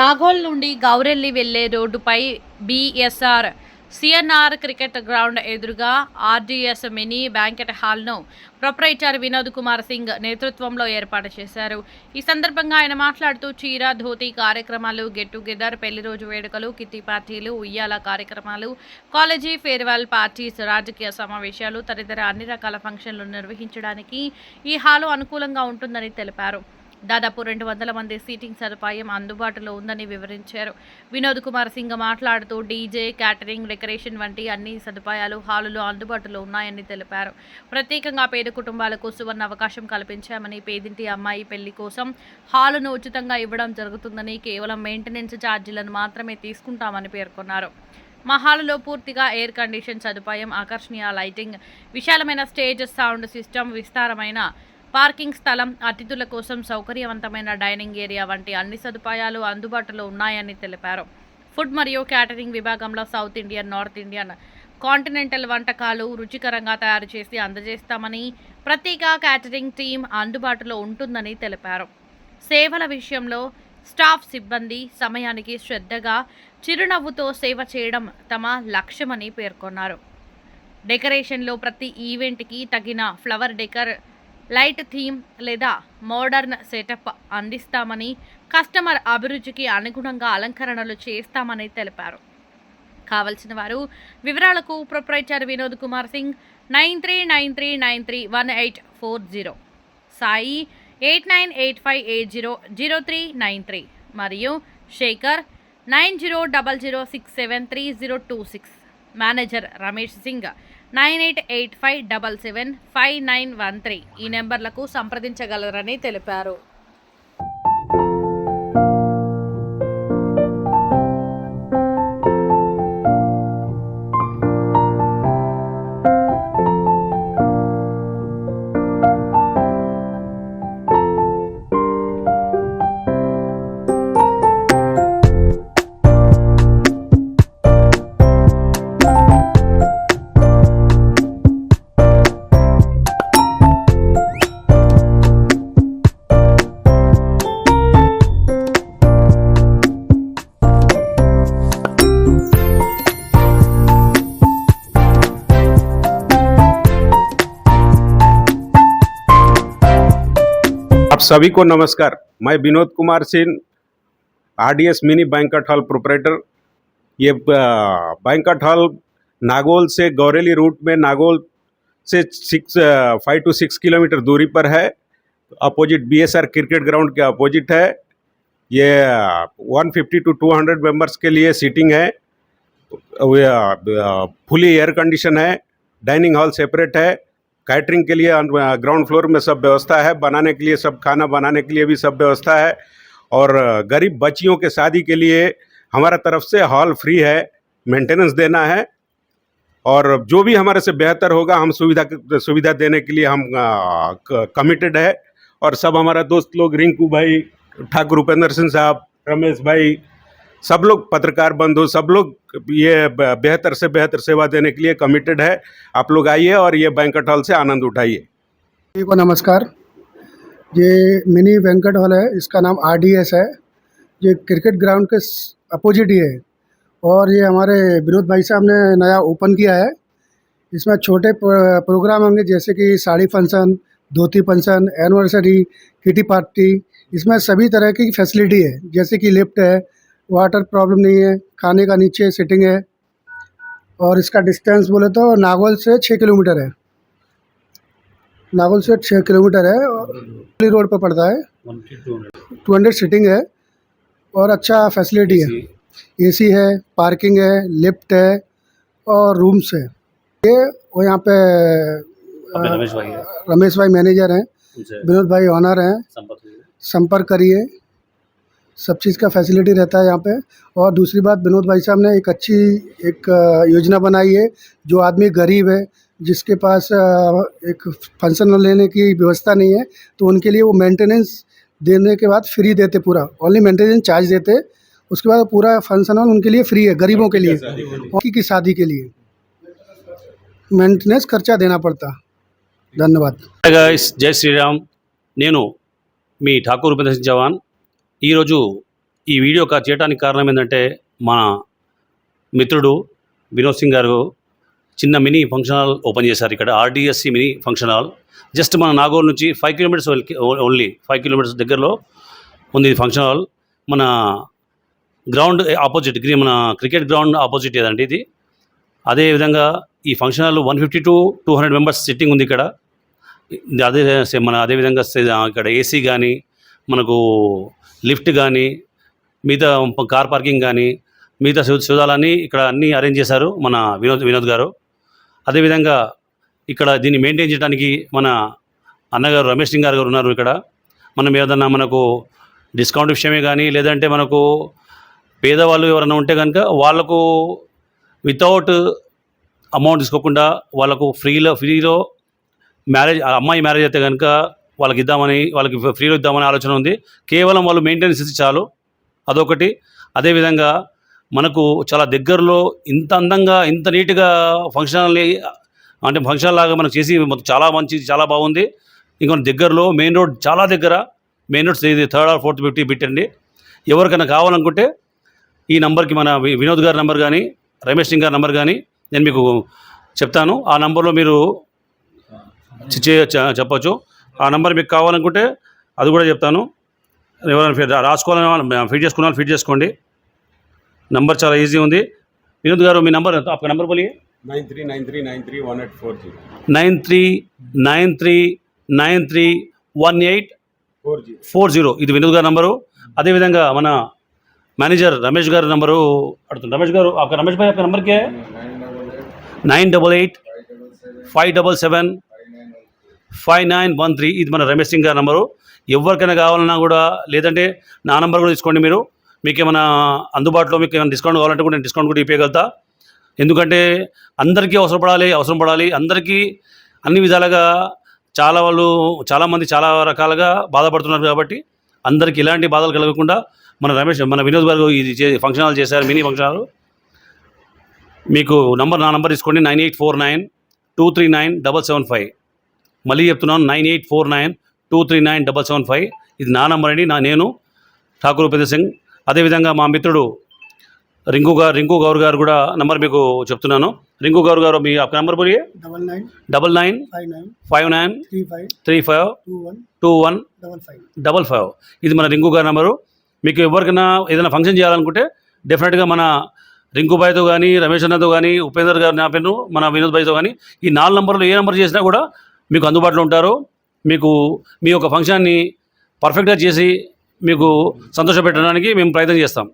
నాగోల్ నుండి గౌరెల్లి వెళ్లే రోడ్డుపై బీఎస్ఆర్ సిఎన్ఆర్ క్రికెట్ గ్రౌండ్ ఎదురుగా ఆర్డీఎస్ మినీ బ్యాంకెట్ హాల్ను ప్రొపరైటర్ వినోద్ కుమార్ సింగ్ నేతృత్వంలో ఏర్పాటు చేశారు. ఈ సందర్భంగా ఆయన మాట్లాడుతూ చీర ధోతి కార్యక్రమాలు, గెట్ టుగెదర్, పెళ్లి రోజు వేడుకలు, కిట్టి పార్టీలు, ఉయ్యాల కార్యక్రమాలు, కాలేజీ ఫేర్వెల్ పార్టీస్, రాజకీయ సమావేశాలు తదితర అన్ని రకాల ఫంక్షన్లు నిర్వహించడానికి ఈ హాలు అనుకూలంగా ఉంటుందని తెలిపారు. దాదాపు 200 మంది సీటింగ్ సదుపాయం అందుబాటులో ఉందని వివరించారు. వినోద్ కుమార్ సింగ్ మాట్లాడుతూ డీజే, క్యాటరింగ్, డెకరేషన్ వంటి అన్ని సదుపాయాలు హాలులో అందుబాటులో ఉన్నాయని తెలిపారు. ప్రత్యేకంగా పేద కుటుంబాలకు సువర్ణ అవకాశం కల్పించామని, పేదింటి అమ్మాయి పెళ్లి కోసం హాలును ఉచితంగా ఇవ్వడం జరుగుతుందని, కేవలం మెయింటెనెన్స్ ఛార్జీలను మాత్రమే తీసుకుంటామని పేర్కొన్నారు. మా హాలులో పూర్తిగా ఎయిర్ కండిషన్ సదుపాయం, ఆకర్షణీయ లైటింగ్, విశాలమైన స్టేజ్, సౌండ్ సిస్టమ్, విస్తారమైన పార్కింగ్ స్థలం, అతిథుల కోసం సౌకర్యవంతమైన డైనింగ్ ఏరియా వంటి అన్ని సదుపాయాలు అందుబాటులో ఉన్నాయని తెలిపారు. ఫుడ్ మరియు క్యాటరింగ్ విభాగంలో south Indian, north Indian, continental వంటకాలు రుచికరంగా తయారు చేసి అందజేస్తామని, ప్రత్యేక క్యాటరింగ్ టీం అందుబాటులో ఉంటుందని తెలిపారు. సేవల విషయంలో స్టాఫ్ సిబ్బంది సమయానికి శ్రద్ధగా, చిరునవ్వుతో సేవ చేయడం తమ లక్ష్యమని పేర్కొన్నారు. డెకరేషన్లో ప్రతి ఈవెంట్కి తగిన ఫ్లవర్ డెకర్, లైట్ థీమ్ లేదా మోడర్న్ సెటప్ అందిస్తామని, కస్టమర్ అభిరుచికి అనుగుణంగా అలంకరణలు చేస్తామని తెలిపారు. కావలసిన వారు వివరాలకు ప్రొపరైటర్ వినోద్ కుమార్ సింగ్ 9393931840, సాయి 8985800393 మరియు శేఖర్ 9000673026, మేనేజర్ రమేష్ సింగ్ 9885775913 ఈ నెంబర్లకు సంప్రదించగలరని తెలిపారు. आप सभी को नमस्कार। मैं Vinod Kumar Singh, RDS mini banquet hall proprietor. ये बैंक्वेट हॉल नागौल से गौरेली रूट में, नागौल से 5 to 6 किलोमीटर दूरी पर है। अपोजिट बीएसआर क्रिकेट ग्राउंड के अपोजिट है। ये 150 to 200 मेंबर्स के लिए सीटिंग है। फुली एयर कंडीशन है। डाइनिंग हॉल सेपरेट है। कैटरिंग के लिए ग्राउंड फ्लोर में सब व्यवस्था है। बनाने के लिए, सब खाना बनाने के लिए भी सब व्यवस्था है। और गरीब बच्चियों के शादी के लिए हमारा तरफ से हॉल फ्री है। मेंटेनेंस देना है और जो भी हमारे से बेहतर होगा हम सुविधा देने के लिए हम कमिटेड है। और सब हमारा दोस्त लोग, रिंकू भाई, ठाकुर उपेंद्र सिंह साहब, रमेश भाई, सब लोग पत्रकार बंधु, सब लोग ये बेहतर से बेहतर सेवा देने के लिए कमिटेड है। आप लोग आइए और ये बैंक्वेट हॉल से आनंद उठाइए। सभी को नमस्कार। ये मिनी बैंक्वेट हॉल है, इसका नाम आरडीएस है। ये क्रिकेट ग्राउंड के अपोजिट ही है और ये हमारे विनोद भाई साहब ने नया ओपन किया है। इसमें छोटे प्रोग्राम होंगे जैसे कि साड़ी फंक्शन, धोती फंक्शन, एनिवर्सरी, किटी पार्टी। इसमें सभी तरह की फैसिलिटी है, जैसे कि लिफ्ट है, वाटर प्रॉब्लम नहीं है, खाने का नीचे सिटिंग है। और इसका डिस्टेंस बोले तो नागौल से 6 किलोमीटर है। नागौल से 6 किलोमीटर है और रोड पर पड़ता है। 200 सीटिंग है और अच्छा फैसिलिटी है। एसी है, पार्किंग है, लिफ्ट है और रूम्स है। ये वो यहाँ पे रमेश भाई मैनेजर हैं, विनोद भाई ऑनर हैं। संपर्क करिए, सब चीज़ का फैसिलिटी रहता है यहाँ पे। और दूसरी बात, विनोद भाई साहब ने एक अच्छी योजना बनाई है। जो आदमी गरीब है, जिसके पास एक फंक्शन लेने की व्यवस्था नहीं है, तो उनके लिए वो मेंटेनेंस देने के बाद फ्री देते, पूरा ओनली मेंटेनेंस चार्ज देते। उसके बाद पूरा फंक्शन उनके लिए फ्री है, गरीबों के लिए। की शादी के लिए मेंटेनेंस खर्चा देना पड़ता। धन्यवाद। जय श्रीराम। నేను మీ ఠాకూర్ ఉపేంద్ర సింగ్ చౌహాన్। ఈరోజు ఈ వీడియో చేయడానికి కారణం ఏంటంటే మా మిత్రుడు వినోద్ సింగ్ గారు చిన్న మినీ ఫంక్షన్ హాల్ ఓపెన్ చేశారు ఇక్కడ. ఆర్డిఎస్సి మినీ ఫంక్షన్ హాల్ జస్ట్ మన నాగోల్ నుంచి 5 కిలోమీటర్స్ ఓన్లీ 5 కిలోమీటర్స్ దగ్గరలో ఉంది ఈ ఫంక్షన్ హాల్. మన గ్రౌండ్ ఆపోజిట్ మన క్రికెట్ గ్రౌండ్ ఆపోజిట్ ఏదండి ఇది. అదేవిధంగా ఈ function hall 150 to 200 members sitting ఉంది ఇక్కడ. అదేవిధంగా ఇక్కడ ఏసీ కానీ, మనకు లిఫ్ట్ కానీ, మిగతా కార్ పార్కింగ్ కానీ, మిగతా సువిధాలన్నీ ఇక్కడ అన్నీ అరేంజ్ చేశారు మన వినోద్ గారు. అదేవిధంగా ఇక్కడ దీన్ని మెయింటైన్ చేయడానికి మన అన్నగారు రమేష్ సింగ్ గారు ఉన్నారు ఇక్కడ. మనం ఏదన్నా మనకు డిస్కౌంట్ విషయమే కానీ, లేదంటే మనకు పేదవాళ్ళు ఎవరైనా ఉంటే కనుక వాళ్ళకు వితౌట్ అమౌంట్ తీసుకోకుండా వాళ్ళకు ఫ్రీలో అమ్మాయి మ్యారేజ్ అయితే కనుక వాళ్ళకి ఫ్రీలో ఇద్దామని ఆలోచన ఉంది. కేవలం వాళ్ళు మెయింటెనెన్స్ ఇస్తే చాలు, అదొకటి. అదేవిధంగా మనకు చాలా దగ్గరలో ఇంత అందంగా ఇంత నీట్గా ఫంక్షన్ లాగా మనకు చేసి చాలా చాలా బాగుంది. ఇంకా దగ్గరలో మెయిన్ రోడ్ చాలా దగ్గర, మెయిన్ రోడ్ ఇది 3rd or 4th బిట్ అండి. ఎవరికైనా కావాలనుకుంటే ఈ నెంబర్కి మన వినోద్ గారి నెంబర్ కానీ, రమేష్ సింగ్ గారి నెంబర్ కానీ నేను మీకు చెప్తాను. ఆ నెంబర్లో మీరు చెప్పచ్చు. ఆ నెంబర్ మీకు కావాలనుకుంటే అది కూడా చెప్తాను. ఎవరైనా రాసుకోవాలని ఫీడ్ చేసుకున్న ఫీడ్ చేసుకోండి. నంబర్ చాలా ఈజీ ఉంది. వినోద్ గారు మీ నంబర్ आपका नंबर बोलिए. 9393931840 9393931840 ఇది వినోద్ గారి నంబరు. అదేవిధంగా మన మేనేజర్ రమేష్ గారి నంబరు అడుగుతుంది. రమేష్ గారు आपका रमेश भाई आपका नंबर क्या है? 9885775913 ఇది మన రమేష్ సింగ్ గారి నంబరు. ఎవరికైనా కావాలన్నా కూడా, లేదంటే నా నంబర్ కూడా తీసుకోండి మీరు. మీకు ఏమైనా అందుబాటులో మీకు ఏమైనా డిస్కౌంట్ కావాలంటే కూడా నేను డిస్కౌంట్ కూడా ఇవ్వగలుగుతా. ఎందుకంటే అందరికీ అవసరం పడాలి. అందరికీ అన్ని విధాలుగా చాలామంది చాలా రకాలుగా బాధపడుతున్నారు కాబట్టి అందరికీ ఎలాంటి బాధలు కలగకుండా మన వినోద్ గారు ఇది ఫంక్షన్ హాల్ చేశారు, మినీ ఫంక్షన్ హాల్. మీకు నా నంబర్ తీసుకోండి. 9849239775. మళ్ళీ చెప్తున్నాను, 9849239775. ఇది నా నంబర్ అండి. నేను ఠాకూర్ ఉపేంద్ర సింగ్. అదేవిధంగా మా మిత్రుడు రింకు గౌర్ గారు కూడా నంబర్ మీకు చెప్తున్నాను. రింకు గౌర్ గారు మీ आपका नंबर बोलिए. 9959352155 ఇది మన రింకు గారి నంబరు. మీకు ఎవరికైనా ఏదైనా ఫంక్షన్ చేయాలనుకుంటే డెఫినెట్గా మన రింకు బాయ్తో కానీ, రమేష్ అన్నతో కానీ, ఉపేందర్ గారు నా పేరు, మన వినోద్ బాయ్తో కానీ ఈ 4 నంబర్లు ఏ నెంబర్ చేసినా కూడా మీకు అందుబాటులో ఉంటారు. మీకు మీ యొక్క ఫంక్షన్ని పర్ఫెక్ట్గా చేసి మీకు సంతోషపెట్టడానికి మేము ప్రయత్నం చేస్తాం.